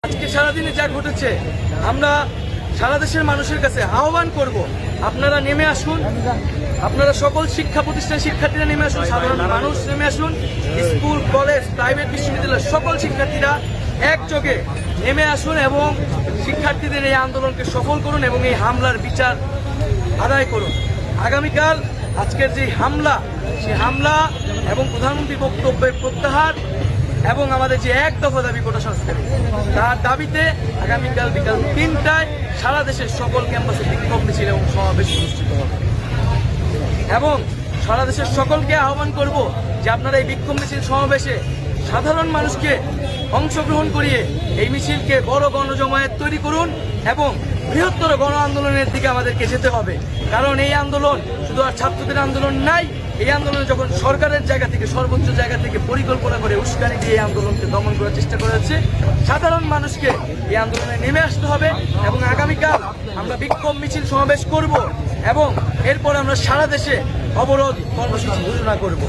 আজকে সারাদিনে যা ঘটেছে, আমরা সারা দেশের মানুষের কাছে আহ্বান করব, আপনারা নেমে আসুন, আপনারা সকল শিক্ষা প্রতিষ্ঠান শিক্ষার্থীরা নেমে আসুন, সাধারণ মানুষ নেমে আসুন, স্কুল কলেজ প্রাইভেট বিশ্ববিদ্যালয়ের সকল শিক্ষার্থীরা একযোগে নেমে আসুন এবং শিক্ষার্থীদের এই আন্দোলনকে সফল করুন এবং এই হামলার বিচার আদায় করুন। আগামীকাল আজকের যে হামলা, সেই হামলা এবং প্রধানমন্ত্রী বক্তব্যের প্রত্যাহার এবং আমাদের যে এক দফা দাবি কোটা সংস্কার, তার দাবিতে আগামীকাল বিকাল 3টায় সারা দেশের সকল ক্যাম্পাসে বিক্ষোভ মিছিল এবং সমাবেশ অনুষ্ঠিত হবে এবং সারা দেশের সকলকে আহ্বান করব যে আপনারা এই বিক্ষোভ মিছিল সমাবেশে সাধারণ মানুষকে অংশগ্রহণ করিয়ে এই মিছিলকে বড় গণজমায়েত তৈরি করুন এবং বৃহত্তর গণ আন্দোলনের দিকে আমাদেরকে যেতে হবে। কারণ এই আন্দোলন শুধু আর ছাত্রদের আন্দোলন নাই, এই আন্দোলনে যখন সরকারের জায়গা থেকে সর্বোচ্চ জায়গা থেকে পরিকল্পনা করে উস্কানি দিয়ে এই আন্দোলনকে দমন করার চেষ্টা করা হচ্ছে, সাধারণ মানুষকে এই আন্দোলনে নেমে আসতে হবে এবং আগামীকাল আমরা বিক্ষোভ মিছিল সমাবেশ করব এবং এরপর আমরা সারা দেশে অবরোধ কর্মসূচি ঘোষণা করব।